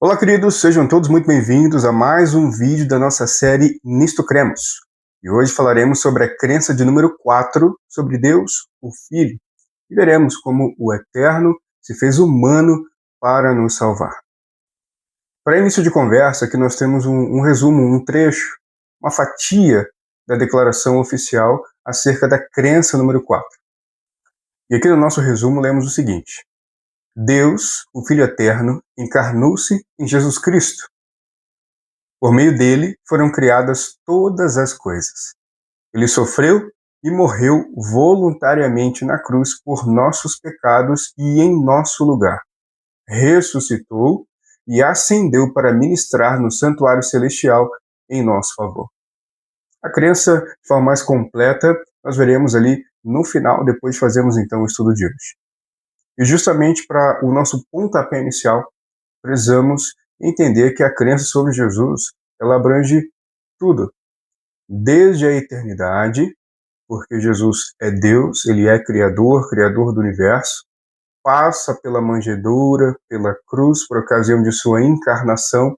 Olá, queridos, sejam todos muito bem-vindos a mais um vídeo da nossa série Nisto Cremos. E hoje falaremos sobre a crença de número 4 sobre Deus, o Filho, e veremos como o Eterno se fez humano para nos salvar. Para início de conversa, aqui nós temos um resumo, um trecho, uma fatia da declaração oficial acerca da crença número 4. E aqui no nosso resumo lemos o seguinte: Deus, o Filho Eterno, encarnou-se em Jesus Cristo. Por meio dele foram criadas todas as coisas. Ele sofreu e morreu voluntariamente na cruz por nossos pecados e em nosso lugar. Ressuscitou e ascendeu para ministrar no santuário celestial em nosso favor. A crença, de forma mais completa, nós veremos ali no final, depois de fazermos então o estudo de hoje. E justamente para o nosso pontapé inicial, precisamos entender que a crença sobre Jesus, ela abrange tudo, desde a eternidade, porque Jesus é Deus, ele é criador do universo, passa pela manjedoura, pela cruz, por ocasião de sua encarnação,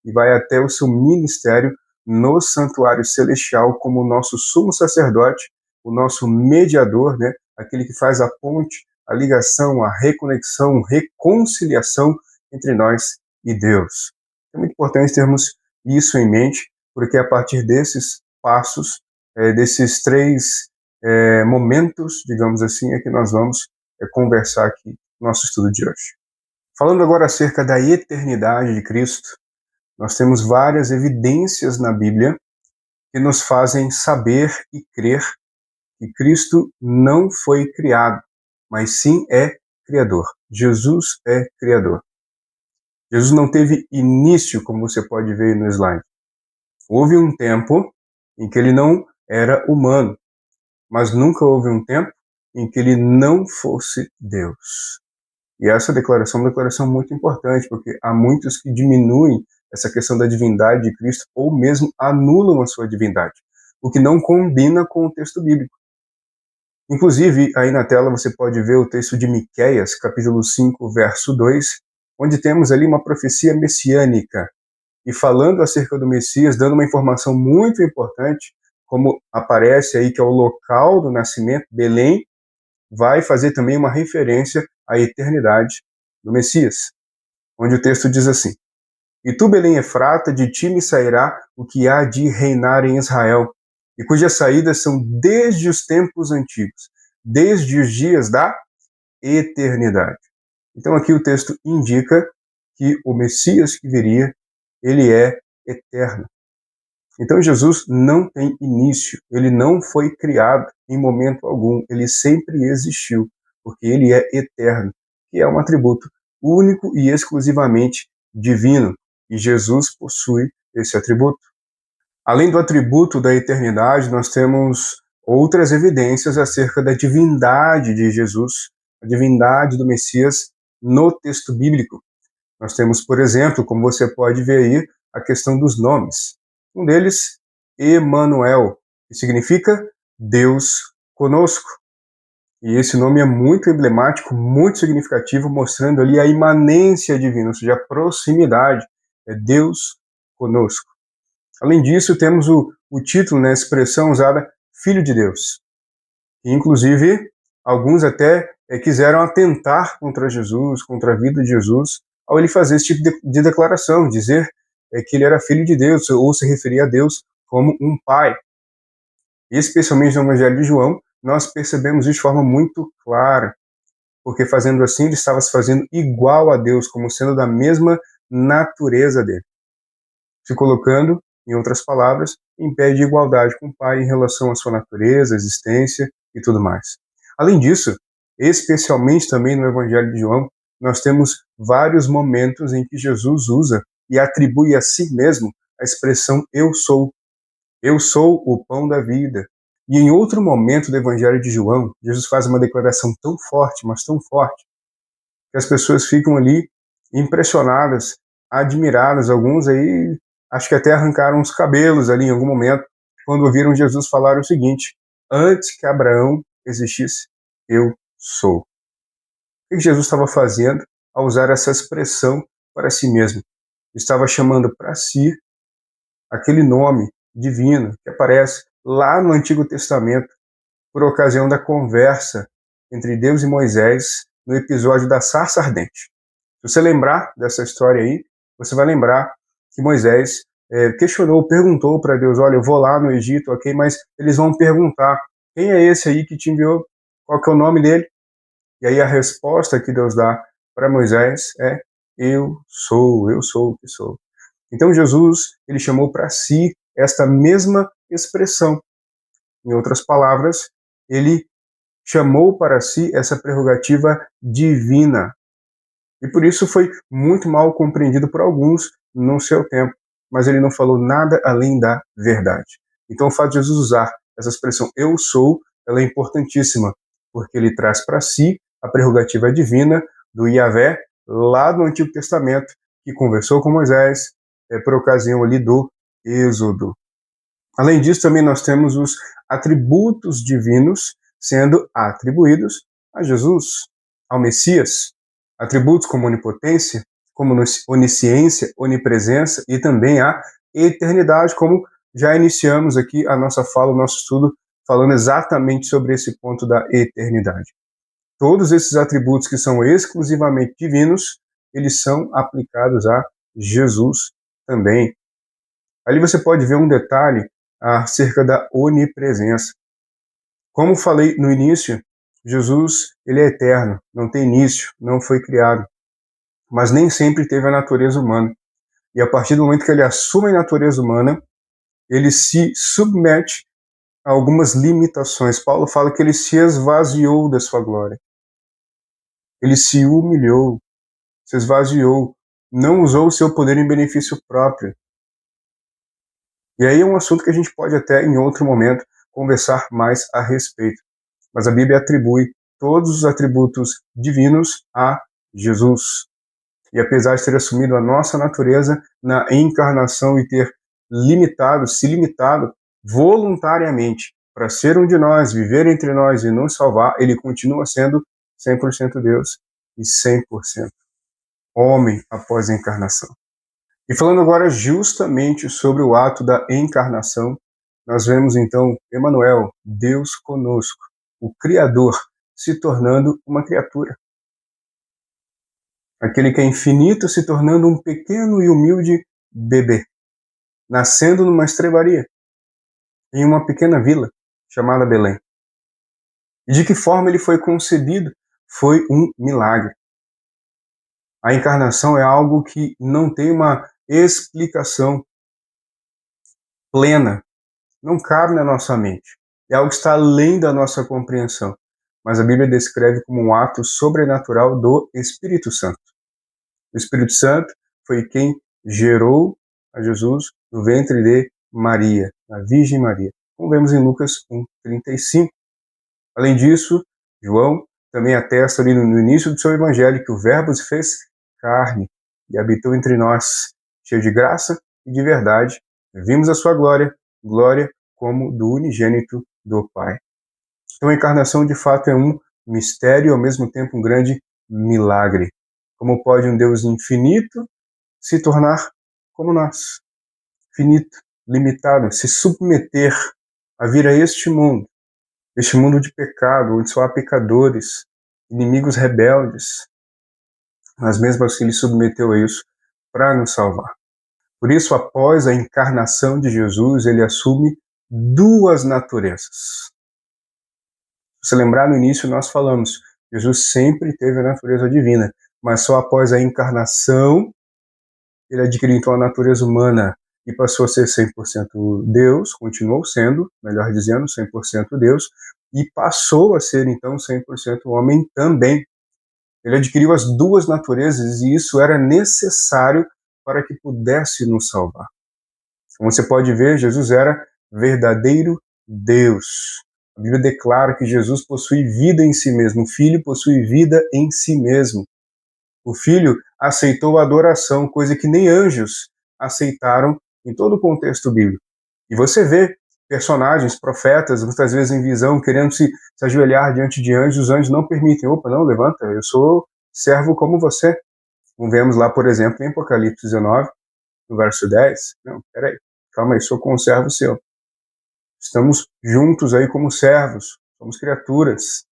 e vai até o seu ministério no santuário celestial como nosso sumo sacerdote, o nosso mediador, né? Aquele que faz a ponte, a ligação, a reconexão, reconciliação entre nós e Deus. É muito importante termos isso em mente, porque a partir desses passos, desses três momentos, digamos assim, é que nós vamos conversar aqui no nosso estudo de hoje. Falando agora acerca da eternidade de Cristo, nós temos várias evidências na Bíblia que nos fazem saber e crer que Cristo não foi criado, mas sim é criador. Jesus é criador. Jesus não teve início, como você pode ver no slide. Houve um tempo em que ele não era humano, mas nunca houve um tempo em que ele não fosse Deus. E essa declaração é uma declaração muito importante, porque há muitos que diminuem essa questão da divindade de Cristo ou mesmo anulam a sua divindade, o que não combina com o texto bíblico. Inclusive, aí na tela você pode ver o texto de Miqueias, capítulo 5, verso 2, onde temos ali uma profecia messiânica. E falando acerca do Messias, dando uma informação muito importante, como aparece aí que é o local do nascimento, Belém, vai fazer também uma referência à eternidade do Messias, onde o texto diz assim: E tu, Belém Efrata, de ti me sairá o que há de reinar em Israel, e cujas saídas são desde os tempos antigos, desde os dias da eternidade. Então aqui o texto indica que o Messias que viria, ele é eterno. Então Jesus não tem início, ele não foi criado em momento algum, ele sempre existiu, porque ele é eterno, que é um atributo único e exclusivamente divino, e Jesus possui esse atributo. Além do atributo da eternidade, nós temos outras evidências acerca da divindade de Jesus, a divindade do Messias no texto bíblico. Nós temos, por exemplo, como você pode ver aí, a questão dos nomes. Um deles, Emanuel, que significa Deus conosco. E esse nome é muito emblemático, muito significativo, mostrando ali a imanência divina, ou seja, a proximidade, é Deus conosco. Além disso, temos o título, né, a expressão usada, Filho de Deus. E, inclusive, alguns até quiseram atentar contra Jesus, contra a vida de Jesus, ao ele fazer esse tipo de declaração, dizer que ele era filho de Deus, ou se referia a Deus como um pai. E especialmente no Evangelho de João, nós percebemos isso de forma muito clara, porque fazendo assim ele estava se fazendo igual a Deus, como sendo da mesma natureza dele, se colocando, em outras palavras, em pé de igualdade com o Pai em relação à sua natureza, existência e tudo mais. Além disso, especialmente também no Evangelho de João, nós temos vários momentos em que Jesus usa e atribui a si mesmo a expressão eu sou o pão da vida. E em outro momento do Evangelho de João, Jesus faz uma declaração tão forte, mas tão forte, que as pessoas ficam ali impressionadas, admiradas, alguns aí acho que até arrancaram os cabelos ali em algum momento, quando ouviram Jesus falar o seguinte: antes que Abraão existisse, eu sou. O que Jesus estava fazendo ao usar essa expressão para si mesmo? estava chamando para si aquele nome divino que aparece lá no Antigo Testamento por ocasião da conversa entre Deus e Moisés no episódio da sarça ardente. Se você lembrar dessa história aí, você vai lembrar que Moisés questionou, perguntou para Deus, olha, eu vou lá no Egito, ok, mas eles vão perguntar, quem é esse aí que te enviou? Qual que é o nome dele? E aí a resposta que Deus dá para Moisés é, eu sou o que sou. Então Jesus, ele chamou para si esta mesma expressão. Em outras palavras, ele chamou para si essa prerrogativa divina. E por isso foi muito mal compreendido por alguns no seu tempo, mas ele não falou nada além da verdade. Então o fato de Jesus usar essa expressão eu sou, ela é importantíssima, porque ele traz para si a prerrogativa divina do Yahvé, lá do Antigo Testamento, que conversou com Moisés por ocasião ali do Êxodo. Além disso, também nós temos os atributos divinos sendo atribuídos a Jesus, ao Messias. Atributos como onipotência, como onisciência, onipresença e também a eternidade, como já iniciamos aqui a nossa fala, o nosso estudo, falando exatamente sobre esse ponto da eternidade. Todos esses atributos que são exclusivamente divinos, eles são aplicados a Jesus também. Ali você pode ver um detalhe acerca da onipresença. Como falei no início, Jesus, ele é eterno, não tem início, não foi criado, mas nem sempre teve a natureza humana. E a partir do momento que ele assume a natureza humana, ele se submete a algumas limitações. Paulo fala que ele se esvaziou da sua glória. Ele se humilhou, se esvaziou, não usou o seu poder em benefício próprio. E aí é um assunto que a gente pode até, em outro momento, conversar mais a respeito. Mas a Bíblia atribui todos os atributos divinos a Jesus. E apesar de ter assumido a nossa natureza na encarnação e ter se limitado voluntariamente para ser um de nós, viver entre nós e nos salvar, ele continua sendo 100% Deus e 100% homem após a encarnação. E falando agora justamente sobre o ato da encarnação, nós vemos então Emanuel, Deus conosco, o Criador, se tornando uma criatura. Aquele que é infinito se tornando um pequeno e humilde bebê, nascendo numa estrebaria, em uma pequena vila chamada Belém. E de que forma ele foi concebido? Foi um milagre. A encarnação é algo que não tem uma explicação plena, não cabe na nossa mente. É algo que está além da nossa compreensão. Mas a Bíblia descreve como um ato sobrenatural do Espírito Santo. O Espírito Santo foi quem gerou a Jesus no ventre de Maria, a Virgem Maria, como vemos em Lucas 1:35. Além disso, João também atesta ali no início do seu evangelho que o Verbo se fez carne e habitou entre nós, cheio de graça e de verdade. Vimos a sua glória, glória como do unigênito do Pai. Então a encarnação de fato é um mistério e ao mesmo tempo um grande milagre. Como pode um Deus infinito se tornar como nós? Finito, limitado, se submeter a vir a este mundo de pecado, onde só há pecadores, inimigos rebeldes, mas mesmo assim ele submeteu a isso para nos salvar. Por isso, após a encarnação de Jesus, ele assume duas naturezas. Se você lembrar, no início nós falamos, Jesus sempre teve a natureza divina, mas só após a encarnação ele adquiriu então a natureza humana e passou a ser 100% Deus, continuou sendo, melhor dizendo, 100% Deus, e passou a ser então 100% homem também. Ele adquiriu as duas naturezas e isso era necessário para que pudesse nos salvar. Como você pode ver, Jesus era verdadeiro Deus. A Bíblia declara que Jesus possui vida em si mesmo, o Filho possui vida em si mesmo. O Filho aceitou a adoração, coisa que nem anjos aceitaram em todo o contexto bíblico. E você vê personagens, profetas, muitas vezes em visão, querendo se ajoelhar diante de anjos, os anjos não permitem. Opa, não, levanta, eu sou servo como você. Como vemos lá, por exemplo, em Apocalipse 19, no verso 10, não, peraí, calma aí, sou conservo seu. Estamos juntos aí como servos, somos criaturas.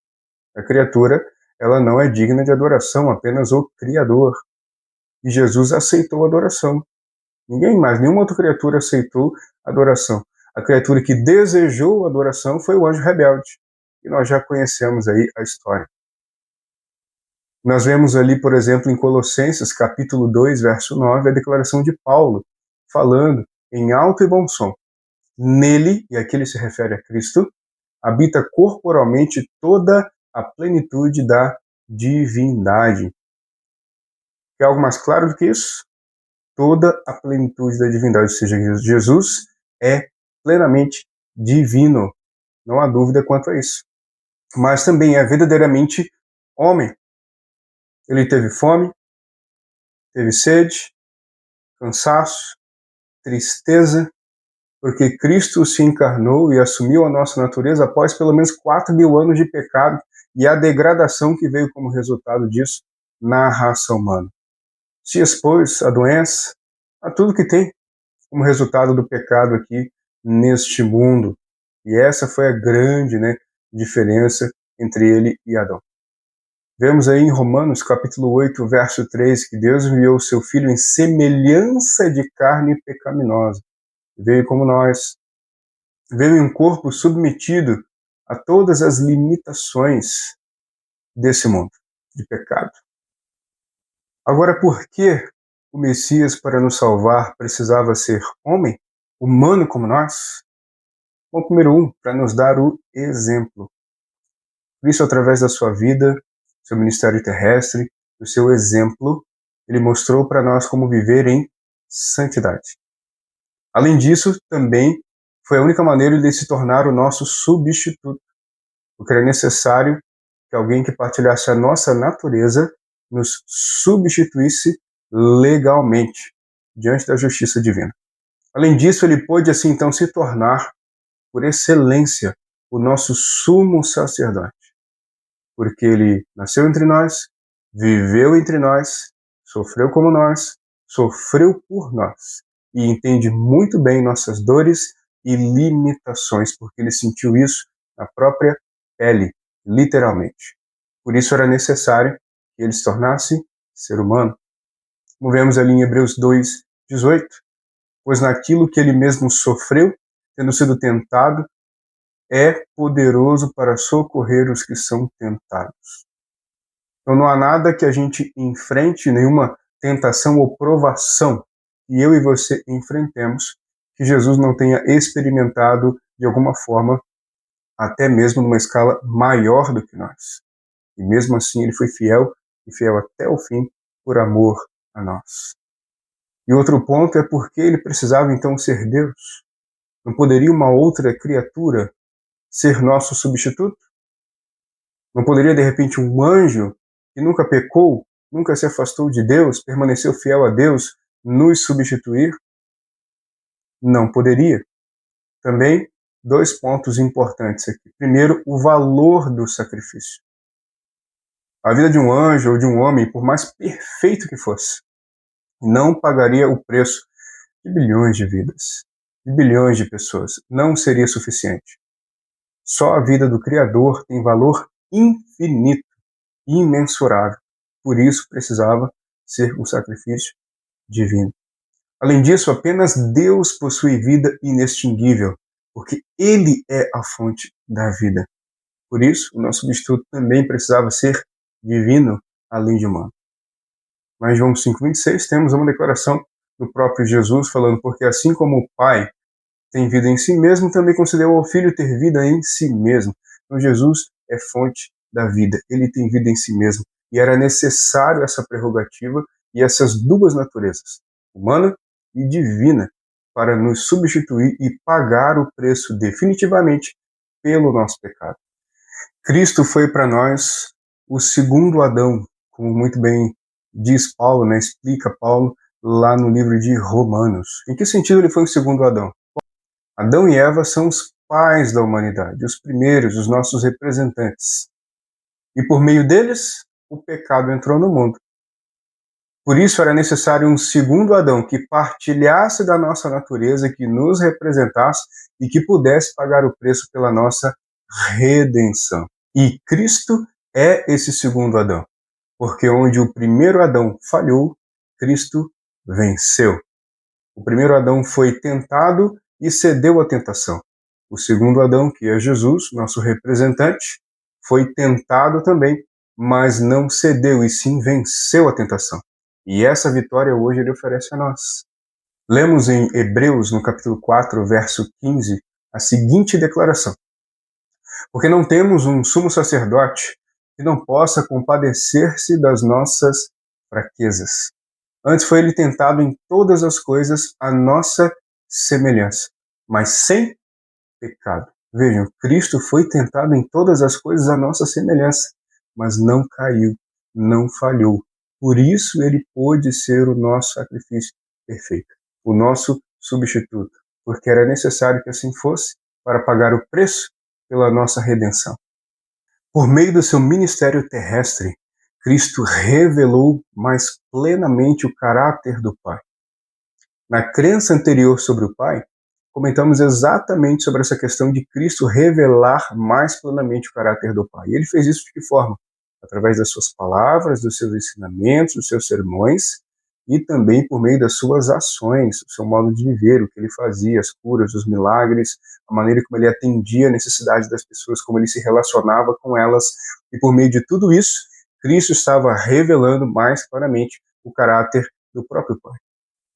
A criatura, ela não é digna de adoração, apenas o Criador. E Jesus aceitou a adoração. Ninguém mais, nenhuma outra criatura aceitou a adoração. A criatura que desejou a adoração foi o anjo rebelde. E nós já conhecemos aí a história. Nós vemos ali, por exemplo, em Colossenses, capítulo 2, verso 9, a declaração de Paulo, falando em alto e bom som. Nele, e aqui ele se refere a Cristo, habita corporalmente toda a plenitude da divindade. Quer algo mais claro do que isso? Toda a plenitude da divindade, ou seja, Jesus é plenamente divino. Não há dúvida quanto a isso. Mas também é verdadeiramente homem. Ele teve fome, teve sede, cansaço, tristeza, porque Cristo se encarnou e assumiu a nossa natureza após pelo menos 4.000 anos de pecado e a degradação que veio como resultado disso na raça humana. Se expôs à doença, a tudo que tem como resultado do pecado aqui neste mundo. E essa foi a grande, diferença entre ele e Adão. Vemos aí em Romanos, capítulo 8, verso 3, que Deus enviou o seu Filho em semelhança de carne pecaminosa. Veio como nós. Veio em um corpo submetido a todas as limitações desse mundo de pecado. Agora, por que o Messias, para nos salvar, precisava ser homem, humano como nós? Bom, número 1, para nos dar o exemplo. Por isso, através da sua vida, seu ministério terrestre, do seu exemplo, ele mostrou para nós como viver em santidade. Além disso, também foi a única maneira de se tornar o nosso substituto, porque era necessário que alguém que partilhasse a nossa natureza nos substituísse legalmente diante da justiça divina. Além disso, ele pôde assim então se tornar, por excelência, o nosso sumo sacerdote, porque ele nasceu entre nós, viveu entre nós, sofreu como nós, sofreu por nós e entende muito bem nossas dores e limitações, porque ele sentiu isso na própria pele, literalmente. Por isso era necessário que ele se tornasse ser humano. Como vemos ali em Hebreus 2, 18, pois naquilo que ele mesmo sofreu, tendo sido tentado, é poderoso para socorrer os que são tentados. Então não há nada que a gente enfrente, nenhuma tentação ou provação que eu e você enfrentemos, que Jesus não tenha experimentado de alguma forma, até mesmo numa escala maior do que nós. E mesmo assim ele foi fiel, e fiel até o fim, por amor a nós. E outro ponto é porque ele precisava então ser Deus. Não poderia uma outra criatura ser nosso substituto? Não poderia, de repente, um anjo que nunca pecou, nunca se afastou de Deus, permaneceu fiel a Deus, nos substituir? Não poderia. Também, 2 pontos importantes aqui. Primeiro, o valor do sacrifício. A vida de um anjo ou de um homem, por mais perfeito que fosse, não pagaria o preço de bilhões de vidas, de bilhões de pessoas. Não seria suficiente. Só a vida do Criador tem valor infinito, imensurável. Por isso precisava ser um sacrifício divino. Além disso, apenas Deus possui vida inextinguível, porque Ele é a fonte da vida. Por isso, o nosso substituto também precisava ser divino, além de humano. Mas em João 5,26 temos uma declaração do próprio Jesus falando, porque assim como o Pai tem vida em si mesmo, também concedeu ao Filho ter vida em si mesmo. Então Jesus é fonte da vida, ele tem vida em si mesmo. E era necessário essa prerrogativa e essas duas naturezas, humana e divina, para nos substituir e pagar o preço definitivamente pelo nosso pecado. Cristo foi para nós o segundo Adão, como muito bem diz Paulo, explica Paulo lá no livro de Romanos. Em que sentido ele foi o segundo Adão? Adão e Eva são os pais da humanidade, os primeiros, os nossos representantes. E por meio deles, o pecado entrou no mundo. Por isso era necessário um segundo Adão que partilhasse da nossa natureza, que nos representasse e que pudesse pagar o preço pela nossa redenção. E Cristo é esse segundo Adão, porque onde o primeiro Adão falhou, Cristo venceu. O primeiro Adão foi tentado e cedeu à tentação. O segundo Adão, que é Jesus, nosso representante, foi tentado também, mas não cedeu e sim venceu a tentação. E essa vitória hoje ele oferece a nós. Lemos em Hebreus, no capítulo 4, verso 15, a seguinte declaração: porque não temos um sumo sacerdote que não possa compadecer-se das nossas fraquezas. Antes foi ele tentado em todas as coisas à nossa semelhança, mas sem pecado. Vejam, Cristo foi tentado em todas as coisas à nossa semelhança, mas não caiu, não falhou. Por isso ele pôde ser o nosso sacrifício perfeito, o nosso substituto, porque era necessário que assim fosse para pagar o preço pela nossa redenção. Por meio do seu ministério terrestre, Cristo revelou mais plenamente o caráter do Pai. Na crença anterior sobre o Pai, comentamos exatamente sobre essa questão de Cristo revelar mais plenamente o caráter do Pai. E ele fez isso de que forma? Através das suas palavras, dos seus ensinamentos, dos seus sermões, e também por meio das suas ações, o seu modo de viver, o que ele fazia, as curas, os milagres, a maneira como ele atendia a necessidade das pessoas, como ele se relacionava com elas. E por meio de tudo isso, Cristo estava revelando mais claramente o caráter do próprio Pai.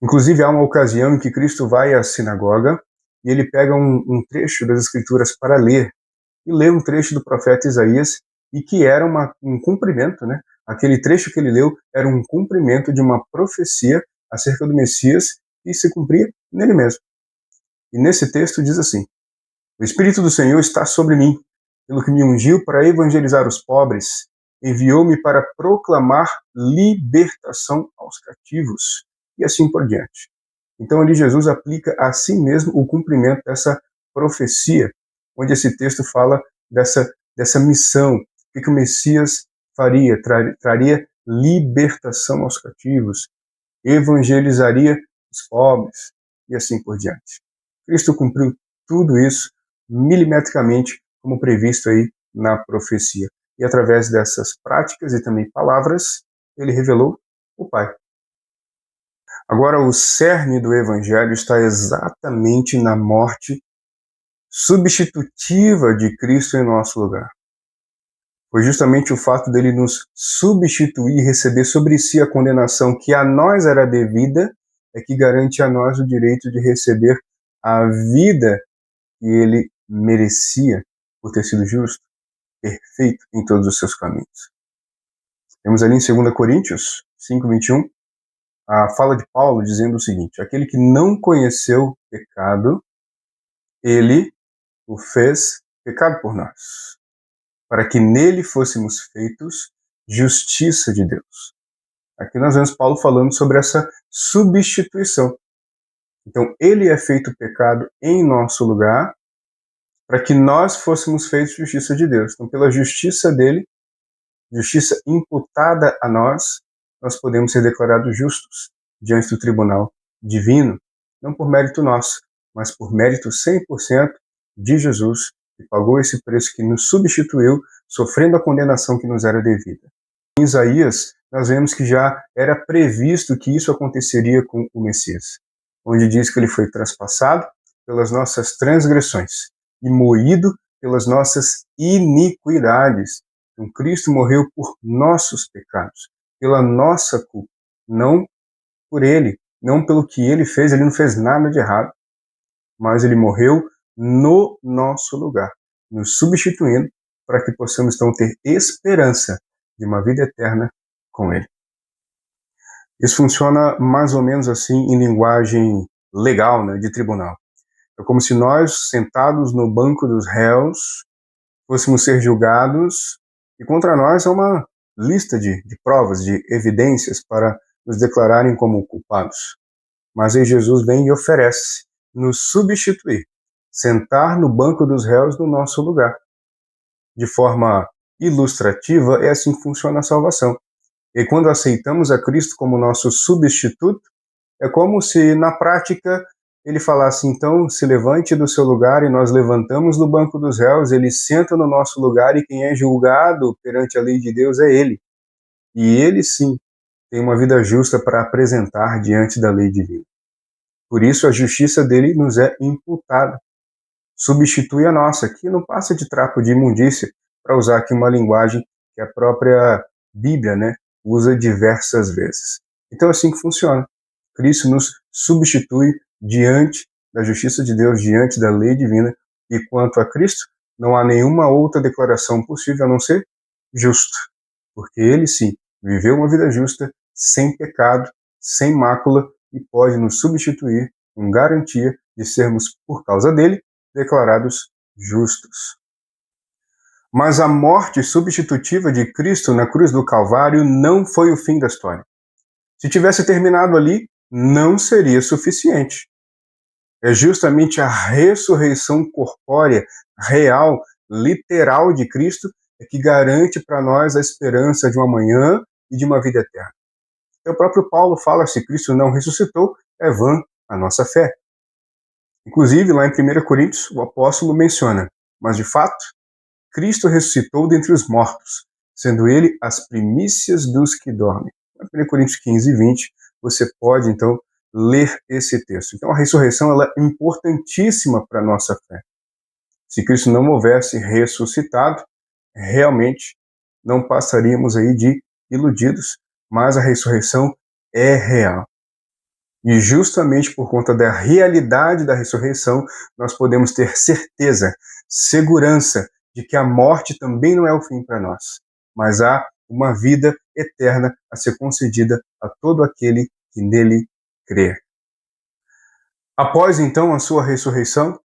Inclusive, há uma ocasião em que Cristo vai à sinagoga e ele pega um trecho das Escrituras para ler, e lê um trecho do profeta Isaías, e que era um cumprimento, né? Aquele trecho que ele leu era um cumprimento de uma profecia acerca do Messias que se cumpria nele mesmo. E nesse texto diz assim: o Espírito do Senhor está sobre mim, pelo que me ungiu para evangelizar os pobres, enviou-me para proclamar libertação aos cativos, e assim por diante. Então ali Jesus aplica a si mesmo o cumprimento dessa profecia, onde esse texto fala dessa missão, o que o Messias faria, traria libertação aos cativos, evangelizaria os pobres, e assim por diante. Cristo cumpriu tudo isso milimetricamente, como previsto aí na profecia. E através dessas práticas e também palavras, ele revelou o Pai. Agora, o cerne do Evangelho está exatamente na morte substitutiva de Cristo em nosso lugar. Foi justamente o fato dele nos substituir e receber sobre si a condenação que a nós era devida, é que garante a nós o direito de receber a vida que ele merecia por ter sido justo, perfeito em todos os seus caminhos. Temos ali em 2 Coríntios 5:21, a fala de Paulo dizendo o seguinte: aquele que não conheceu pecado, ele o fez pecado por nós, para que nele fôssemos feitos justiça de Deus. Aqui nós vemos Paulo falando sobre essa substituição. Então, ele é feito pecado em nosso lugar, para que nós fôssemos feitos justiça de Deus. Então, pela justiça dele, justiça imputada a nós, nós podemos ser declarados justos diante do tribunal divino, não por mérito nosso, mas por mérito 100% de Jesus, que pagou esse preço, que nos substituiu, sofrendo a condenação que nos era devida. Em Isaías, nós vemos que já era previsto que isso aconteceria com o Messias, onde diz que ele foi traspassado pelas nossas transgressões e moído pelas nossas iniquidades. Então, Cristo morreu por nossos pecados, pela nossa culpa, não por ele, não pelo que ele fez, ele não fez nada de errado, mas ele morreu no nosso lugar, nos substituindo para que possamos então ter esperança de uma vida eterna com ele. Isso funciona mais ou menos assim em linguagem legal, né, de tribunal. É como se nós, sentados no banco dos réus, fôssemos ser julgados e contra nós há uma lista de provas, de evidências para nos declararem como culpados. Mas aí Jesus vem e oferece nos substituir, sentar no banco dos réus no nosso lugar. De forma ilustrativa, é assim que funciona a salvação. E quando aceitamos a Cristo como nosso substituto, é como se, na prática, ele falasse, então, se levante do seu lugar, e nós levantamos do banco dos réus, ele senta no nosso lugar, e quem é julgado perante a lei de Deus é ele. E ele, sim, tem uma vida justa para apresentar diante da lei divina. Por isso, a justiça dele nos é imputada. Substitui a nossa, que não passa de trapo de imundícia, para usar aqui uma linguagem que a própria Bíblia, usa diversas vezes. Então é assim que funciona. Cristo nos substitui diante da justiça de Deus, diante da lei divina, e quanto a Cristo, não há nenhuma outra declaração possível a não ser justo, porque ele sim viveu uma vida justa, sem pecado, sem mácula, e pode nos substituir com garantia de sermos, por causa dele, declarados justos. Mas a morte substitutiva de Cristo na cruz do Calvário não foi o fim da história. Se tivesse terminado ali, não seria suficiente. É justamente a ressurreição corpórea, real, literal de Cristo que garante para nós a esperança de um amanhã e de uma vida eterna. O próprio Paulo fala, se Cristo não ressuscitou, é vã a nossa fé. Inclusive, lá em 1 Coríntios, o apóstolo menciona, mas de fato, Cristo ressuscitou dentre os mortos, sendo ele as primícias dos que dormem. Em 1 Coríntios 15 e 20, você pode, então, ler esse texto. Então, a ressurreição ela é importantíssima para a nossa fé. Se Cristo não houvesse ressuscitado, realmente não passaríamos aí de iludidos, mas a ressurreição é real. E justamente por conta da realidade da ressurreição, nós podemos ter certeza, segurança, de que a morte também não é o fim para nós, mas há uma vida eterna a ser concedida a todo aquele que nele crer. Após então a sua ressurreição,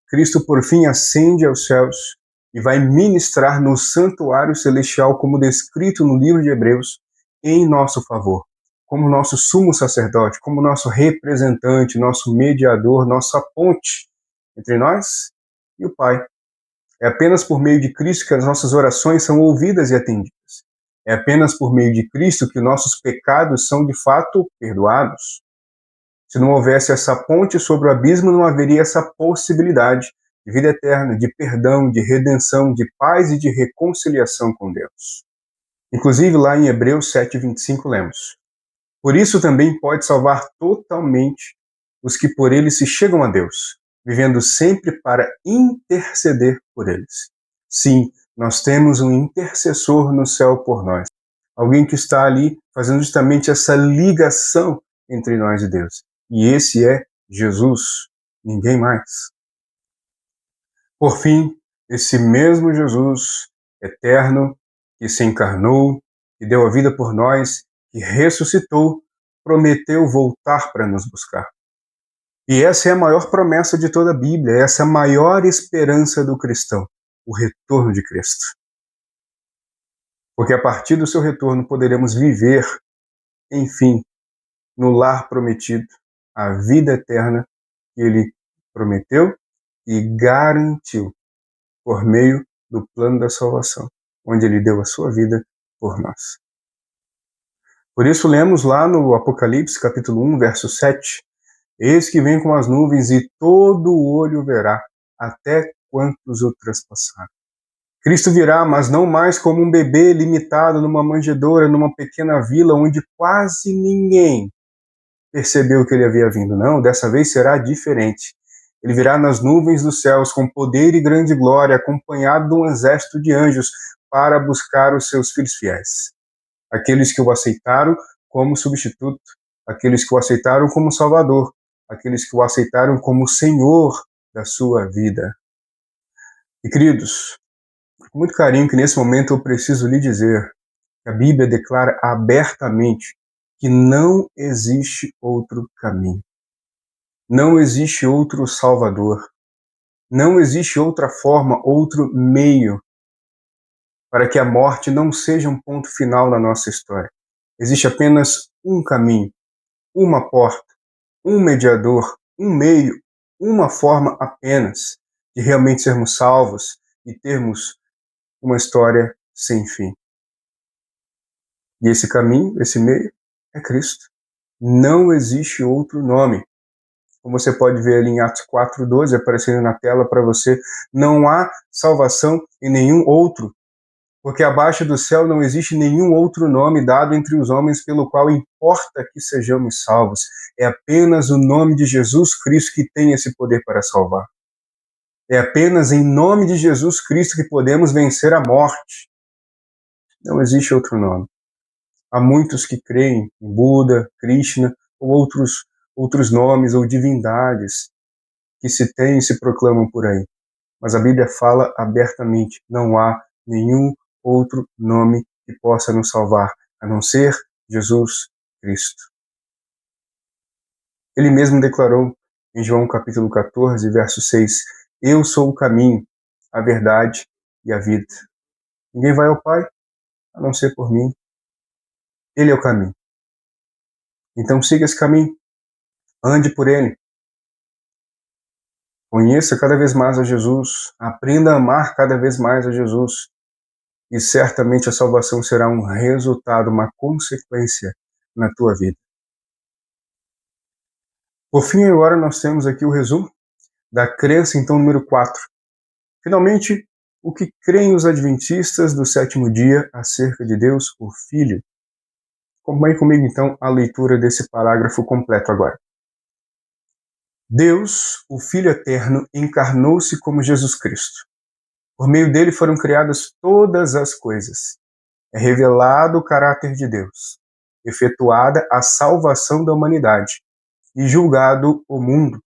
Cristo por fim ascende aos céus e vai ministrar no santuário celestial, como descrito no livro de Hebreus, em nosso favor, como nosso sumo sacerdote, como nosso representante, nosso mediador, nossa ponte entre nós e o Pai. É apenas por meio de Cristo que as nossas orações são ouvidas e atendidas. É apenas por meio de Cristo que nossos pecados são de fato perdoados. Se não houvesse essa ponte sobre o abismo, não haveria essa possibilidade de vida eterna, de perdão, de redenção, de paz e de reconciliação com Deus. Inclusive, lá em Hebreus 7:25, lemos: por isso também pode salvar totalmente os que por ele se chegam a Deus, vivendo sempre para interceder por eles. Sim, nós temos um intercessor no céu por nós. Alguém que está ali fazendo justamente essa ligação entre nós e Deus. E esse é Jesus, ninguém mais. Por fim, esse mesmo Jesus eterno, que se encarnou, que deu a vida por nós, que ressuscitou, prometeu voltar para nos buscar. E essa é a maior promessa de toda a Bíblia, essa é a maior esperança do cristão, o retorno de Cristo. Porque a partir do seu retorno poderemos viver, enfim, no lar prometido, a vida eterna que ele prometeu e garantiu por meio do plano da salvação, onde ele deu a sua vida por nós. Por isso lemos lá no Apocalipse, capítulo 1, verso 7, eis que vem com as nuvens e todo o olho verá, até quantos o traspassaram. Cristo virá, mas não mais como um bebê limitado numa manjedoura, numa pequena vila onde quase ninguém percebeu que ele havia vindo. Não, dessa vez será diferente. Ele virá nas nuvens dos céus com poder e grande glória, acompanhado de um exército de anjos para buscar os seus filhos fiéis. Aqueles que o aceitaram como substituto, aqueles que o aceitaram como Salvador, aqueles que o aceitaram como Senhor da sua vida. E queridos, com muito carinho que nesse momento eu preciso lhe dizer que a Bíblia declara abertamente que não existe outro caminho. Não existe outro Salvador. Não existe outra forma, outro meio para que a morte não seja um ponto final na nossa história. Existe apenas um caminho, uma porta, um mediador, um meio, uma forma apenas de realmente sermos salvos e termos uma história sem fim. E esse caminho, esse meio, é Cristo. Não existe outro nome. Como você pode ver ali em Atos 4:12, aparecendo na tela para você, não há salvação em nenhum outro, porque abaixo do céu não existe nenhum outro nome dado entre os homens pelo qual importa que sejamos salvos. É apenas o nome de Jesus Cristo que tem esse poder para salvar. É apenas em nome de Jesus Cristo que podemos vencer a morte. Não existe outro nome. Há muitos que creem em Buda, Krishna ou outros nomes ou divindades que se têm e se proclamam por aí. Mas a Bíblia fala abertamente, não há nenhum outro nome que possa nos salvar, a não ser Jesus Cristo. Ele mesmo declarou em João capítulo 14, verso 6, eu sou o caminho, a verdade e a vida. Ninguém vai ao Pai, a não ser por mim. Ele é o caminho. Então siga esse caminho, ande por ele. Conheça cada vez mais a Jesus, aprenda a amar cada vez mais a Jesus, e certamente a salvação será um resultado, uma consequência na tua vida. Por fim, agora nós temos aqui o resumo da crença, então, número 4. Finalmente, o que creem os adventistas do sétimo dia acerca de Deus, o Filho? Acompanhe comigo, então, a leitura desse parágrafo completo agora. Deus, o Filho eterno, encarnou-se como Jesus Cristo. Por meio dele foram criadas todas as coisas. É revelado o caráter de Deus, efetuada a salvação da humanidade e julgado o mundo.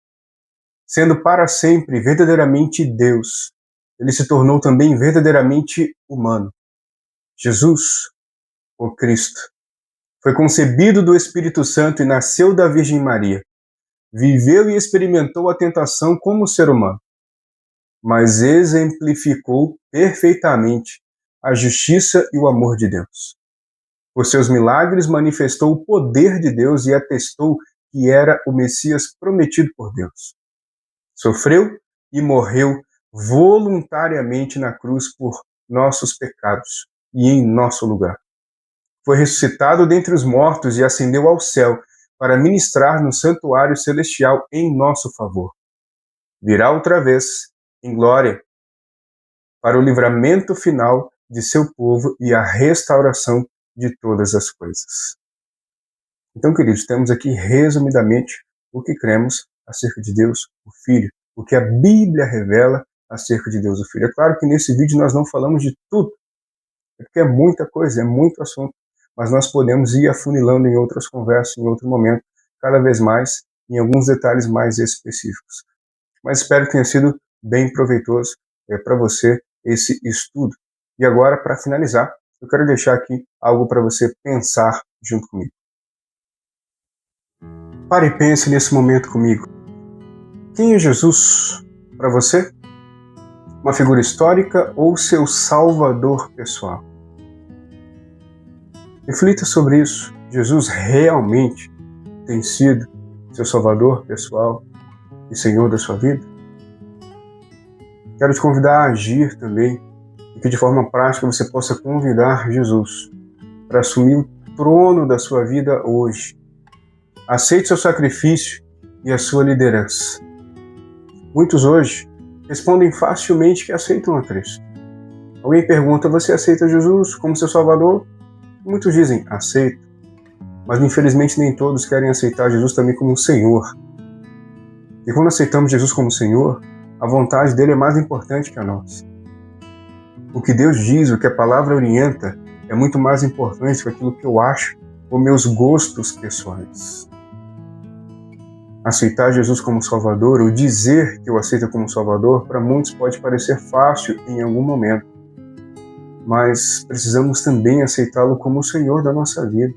Sendo para sempre verdadeiramente Deus, ele se tornou também verdadeiramente humano. Jesus, o Cristo, foi concebido do Espírito Santo e nasceu da Virgem Maria. Viveu e experimentou a tentação como ser humano, mas exemplificou perfeitamente a justiça e o amor de Deus. Por seus milagres manifestou o poder de Deus e atestou que era o Messias prometido por Deus. Sofreu e morreu voluntariamente na cruz por nossos pecados e em nosso lugar. Foi ressuscitado dentre os mortos e ascendeu ao céu para ministrar no santuário celestial em nosso favor. Virá outra vez, em glória, para o livramento final de seu povo e a restauração de todas as coisas. Então, queridos, temos aqui resumidamente o que cremos acerca de Deus, o Filho, o que a Bíblia revela acerca de Deus, o Filho. É claro que nesse vídeo nós não falamos de tudo, porque é muita coisa, é muito assunto, mas nós podemos ir afunilando em outras conversas, em outro momento, cada vez mais, em alguns detalhes mais específicos. Mas espero que tenha sido bem proveitoso para você esse estudo. E agora, para finalizar, eu quero deixar aqui algo para você pensar junto comigo. Pare e pense nesse momento comigo. Quem é Jesus para você? Uma figura histórica ou seu salvador pessoal? Reflita sobre isso. Jesus realmente tem sido seu salvador pessoal e Senhor da sua vida? Quero te convidar a agir também e que de forma prática você possa convidar Jesus para assumir o trono da sua vida hoje. Aceite seu sacrifício e a sua liderança. Muitos hoje respondem facilmente que aceitam a Cristo. Alguém pergunta, você aceita Jesus como seu Salvador? Muitos dizem, aceito. Mas infelizmente nem todos querem aceitar Jesus também como Senhor. E quando aceitamos Jesus como Senhor, a vontade dele é mais importante que a nossa. O que Deus diz, o que a palavra orienta, é muito mais importante que aquilo que eu acho ou meus gostos pessoais. Aceitar Jesus como Salvador, ou dizer que eu aceito como Salvador, para muitos pode parecer fácil em algum momento. Mas precisamos também aceitá-lo como o Senhor da nossa vida.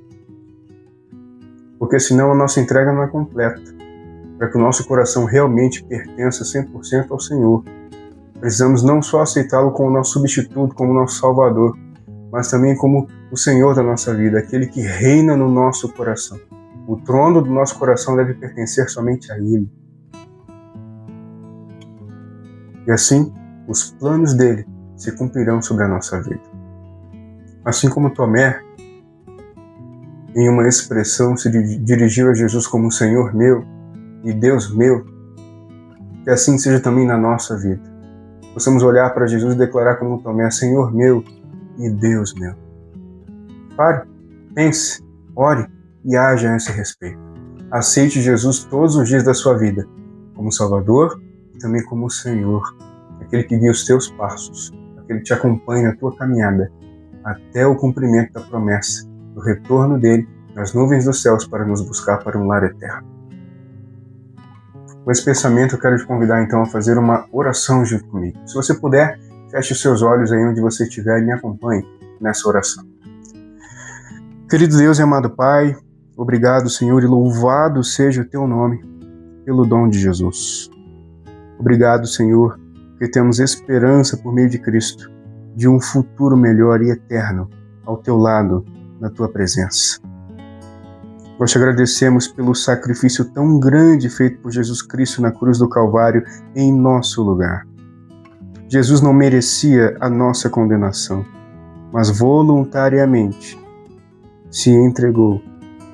Porque senão a nossa entrega não é completa. Para que o nosso coração realmente pertença 100% ao Senhor, precisamos não só aceitá-lo como nosso substituto, como nosso Salvador, mas também como o Senhor da nossa vida, aquele que reina no nosso coração. O trono do nosso coração deve pertencer somente a Ele. E assim, os planos dele se cumprirão sobre a nossa vida. Assim como Tomé, em uma expressão se dirigiu a Jesus como Senhor meu e Deus meu, que assim seja também na nossa vida. Possamos olhar para Jesus e declarar como Tomé, Senhor meu e Deus meu. Pare, pense, ore e haja a esse respeito. Aceite Jesus todos os dias da sua vida, como Salvador e também como Senhor, aquele que guia os teus passos, aquele que te acompanha na tua caminhada, até o cumprimento da promessa, do retorno dele nas nuvens dos céus para nos buscar para um lar eterno. Com esse pensamento eu quero te convidar então a fazer uma oração junto comigo. Se você puder, feche os seus olhos aí onde você estiver e me acompanhe nessa oração. Querido Deus e amado Pai, obrigado, Senhor, e louvado seja o teu nome pelo dom de Jesus. Obrigado, Senhor, porque temos esperança por meio de Cristo, de um futuro melhor e eterno ao teu lado, na tua presença. Nós te agradecemos pelo sacrifício tão grande feito por Jesus Cristo na cruz do Calvário em nosso lugar. Jesus não merecia a nossa condenação, mas voluntariamente se entregou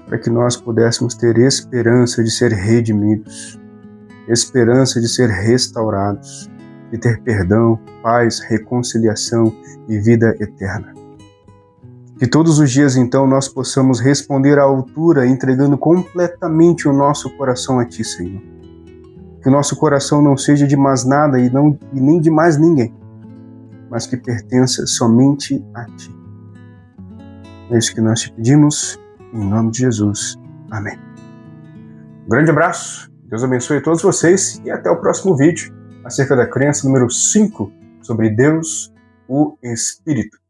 para que nós pudéssemos ter esperança de ser redimidos, esperança de ser restaurados, de ter perdão, paz, reconciliação e vida eterna. Que todos os dias, então, nós possamos responder à altura, entregando completamente o nosso coração a Ti, Senhor. Que o nosso coração não seja de mais nada e nem de mais ninguém, mas que pertença somente a Ti. É isso que nós te pedimos, em nome de Jesus. Amém. Um grande abraço, Deus abençoe a todos vocês e até o próximo vídeo acerca da crença número 5 sobre Deus, o Espírito.